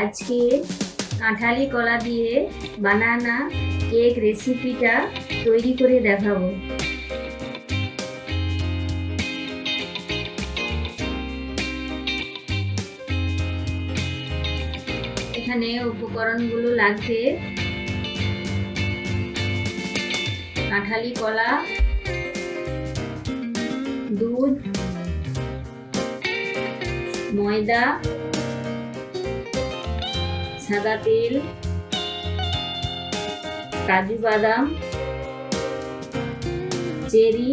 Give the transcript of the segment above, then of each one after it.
আজকে কাঁঠালি কলা দিয়ে বানানা কেক রেসিপিটা তৈরি করে দেখাবো। এখানে উপকরণগুলো লাগবে: কাঁঠালি কলা, দুধ, ময়দা, সাদা তেল, কাজু বাদাম, চেরি,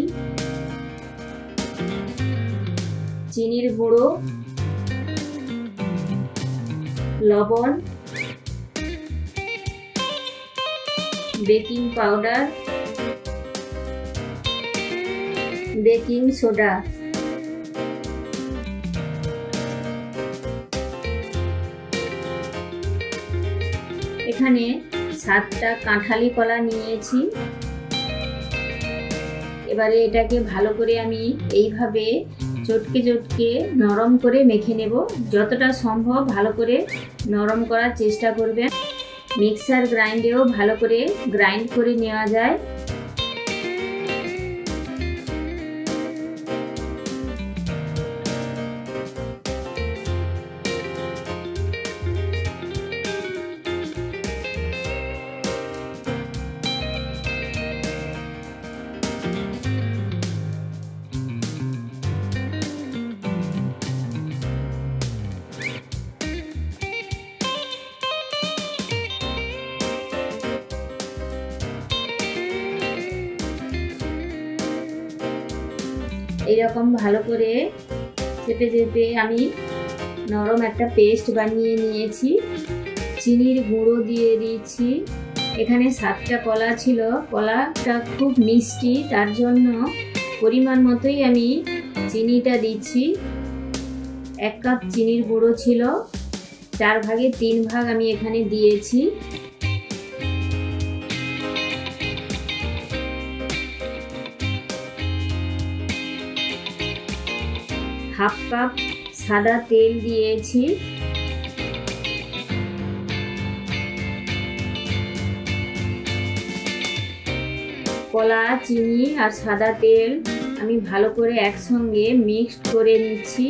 চিনির গুঁড়ো, লবণ, বেকিং পাউডার, বেকিং সোডা। এখানে 7টা কাঁঠালি কলা নিয়েছি। এবারে এটাকে ভালো করে আমি এইভাবে চটকে চটকে নরম করে মেখে নেব। যতটা সম্ভব ভালো করে নরম করার চেষ্টা করবেন। মিক্সার গ্রাইন্ডেও ভালো করে গ্রাইন্ড করে নেওয়া যায়। এইরকম ভালো করে চেপে চেপে আমি নরম একটা পেস্ট বানিয়ে নিয়েছি। চিনির গুঁড়ো দিয়ে দিয়েছি। এখানে 7টা কলা ছিল, কলাটা খুব মিষ্টি, তার জন্য পরিমাণ মতোই আমি চিনিটা দিচ্ছি। 1 কাপ চিনির গুঁড়ো ছিল, 4 ভাগে 3 ভাগ আমি এখানে দিয়েছি। হাফ কাপ সাদা তেল দিয়েছি। কলা, চিনি আর সাদা তেল আমি ভালো করে একসঙ্গে মিক্সড করে নিচ্ছি।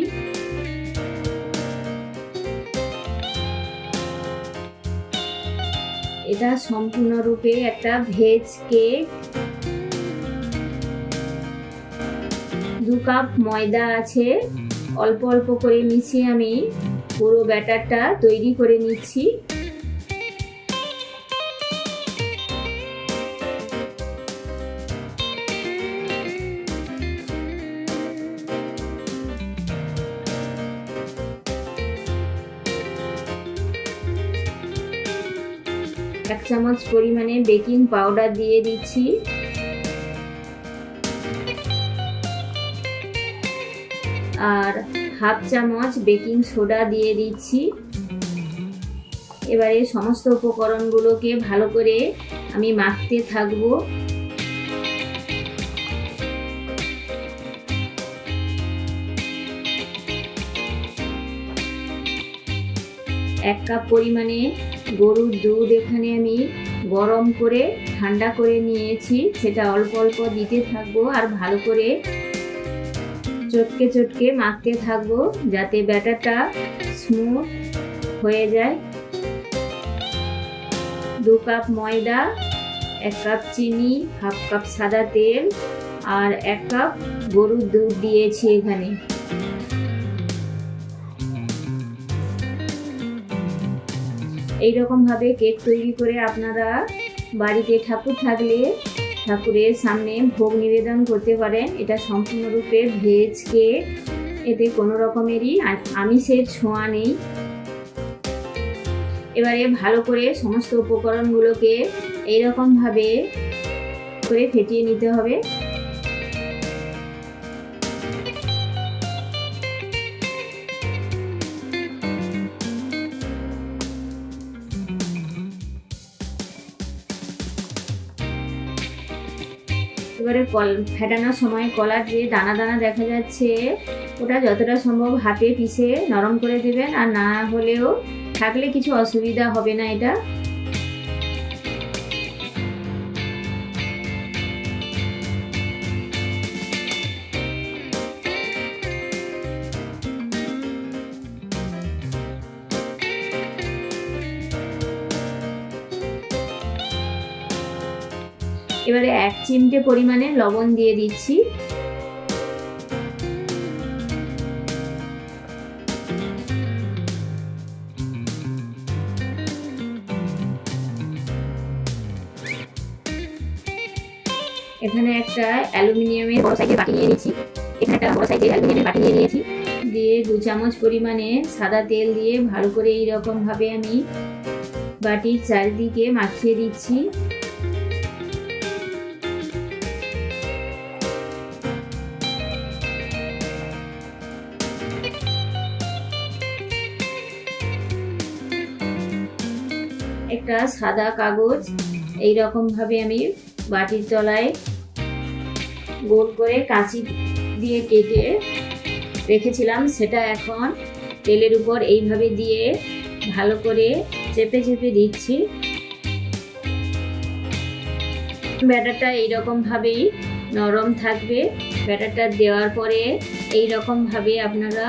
এটা সম্পূর্ণরূপে একটা ভেজ কেক। 2 কাপ ময়দা আছে, অল্প অল্প করে মিশিয়ে আমি পুরো ব্যাটারটা তৈরি করে নিচ্ছি। এক চামচ পরিমাণে বেকিং পাউডার দিয়ে দিচ্ছি। আর হাফ চামচ বেকিং সোডা দিয়ে দিচ্ছি। এবারে সমস্ত উপকরণগুলোকে ভালো করে আমি মাখতে থাকবো। এক কাপ পরিমাণে গরুর দুধ এখানে আমি গরম করে ঠান্ডা করে নিয়েছি, সেটা অল্প অল্প দিতে থাকবো আর ভালো করে চটকে চটকে মাখতে থাকবো যাতে ব্যাটারটা স্মুথ হয়ে যায়। 2 কাপ ময়দা, 1 কাপ চিনি, হাফ কাপ সাদা তেল আর 1 কাপ গরুর দুধ দিয়েছি এখানে। এইরকম ভাবে কেক তৈরি করে আপনারা বাড়িতে ঠাকুর থাকলে ঠাকুরের সামনে ভোগ নিবেদন করতে পারেন। এটা সম্পূর্ণরূপে ভেজ কেক, এতে কোনো রকমেরই আমিষের ছোঁয়া নেই। এবারে ভালো করে সমস্ত উপকরণগুলোকে এইরকম ভাবে করে ফেটিয়ে নিতে হবে। এবারে ফেটানোর সময় কলার যে দানা দানা দেখা যাচ্ছে ওটা যতটা সম্ভব হাতে পিষে নরম করে দেবেন, আর না হলেও থাকলে কিছু অসুবিধা হবে না এটা। এবারে 1 চিমটে পরিমাণে লবণ দিয়ে দিচ্ছি। এখানে একটা অ্যালুমিনিয়ামের বড় সাইজের বাটি নিয়ে নিয়েছি। দিয়ে 2 চামচ পরিমাণে সাদা তেল দিয়ে ভালো করে এইরকম ভাবে আমি বাটির চারিদিকে মাখিয়ে দিচ্ছি। একটা সাদা কাগজ এইরকম ভাবে আমি বাটির তলায় গোল করে কাঁচি দিয়ে কেটে রেখেছিলাম, সেটা এখন তেলের উপর এইভাবে দিয়ে ভালো করে চেপে চেপে দিচ্ছি। ব্যাটারটা এইরকম ভাবেই নরম থাকবে। ব্যাটারটা দেওয়ার পরে এইরকম ভাবে আপনারা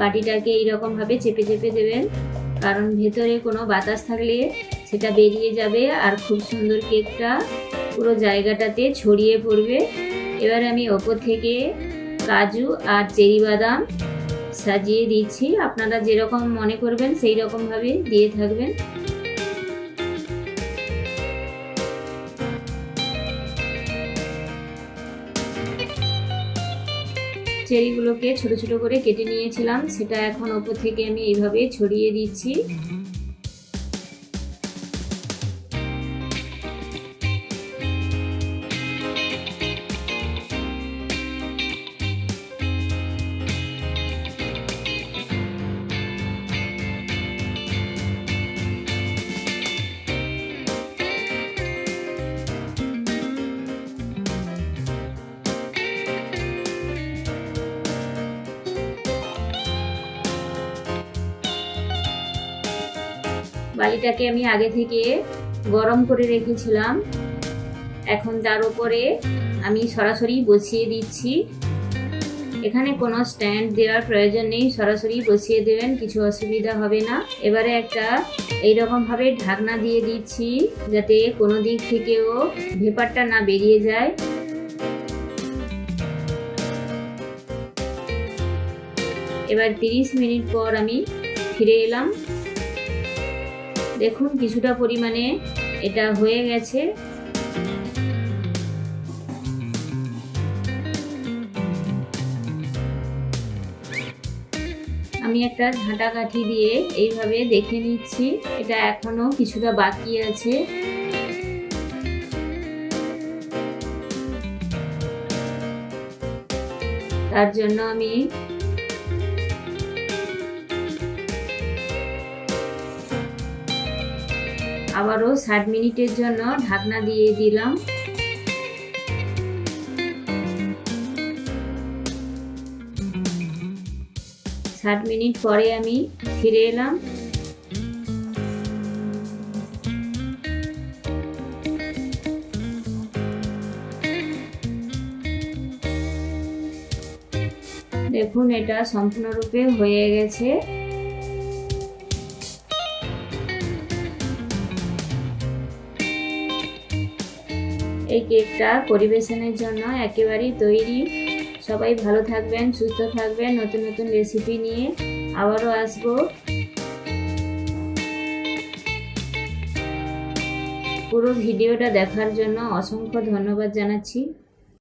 বাটিটাকে এইরকম ভাবে চেপে চেপে দেবেন, কারণ ভেতরে কোনো বাতাস থাকলে সেটা বেরিয়ে যাবে আর খুব সুন্দর কেকটা পুরো জায়গাটাতে ছড়িয়ে পড়বে। এবার আমি ওপর থেকে কাজু আর চেরি বাদাম সাজিয়ে দিচ্ছি। আপনারা যেরকম মনে করবেন সেই রকম ভাবে দিয়ে থাকবেন। চেরিগুলোকে ছোট ছোট করে কেটে নিয়েছিলাম, সেটা এখন ওপর থেকে আমি এইভাবে ছড়িয়ে দিচ্ছি। বালিটাকে আমি আগে থেকে গরম করে রেখেছিলাম, এখন তার উপরে আমি সরাসরি বসিয়ে দিচ্ছি। এখানে কোনো স্ট্যান্ড দেওয়ার প্রয়োজন নেই, সরাসরি বসিয়ে দেবেন, কিছু অসুবিধা হবে না। এবারে একটা এইরকম ভাবে ঢাকনা দিয়ে দিচ্ছি যাতে কোনো দিক থেকেও ভেপারটা না বেরিয়ে যায়। এবার 30 মিনিট পর আমি ফিরে এলাম। দেখুন কিছুটা পরিমাণে এটা হয়ে গেছে। আমি একটা ঝাঁটা কাঠি দিয়ে এইভাবে দেখে নিচ্ছি, এটা এখনো কিছুটা বাকি আছে। তার জন্য আমি আবারও 60 মিনিটের জন্য ঢাকনা দিয়ে দিলাম। 60 মিনিট পরে আমি ফিরে এলাম। দেখুন এটা সম্পূর্ণরূপে হয়ে গেছে। এই কেকটা পরিবেশনের জন্য একেবারেই তৈরি। সবাই ভালো থাকবেন, সুস্থ থাকবেন। নতুন নতুন রেসিপি নিয়ে আবারও আসবো। পুরো ভিডিওটা দেখার জন্য অসংখ্য ধন্যবাদ জানাচ্ছি।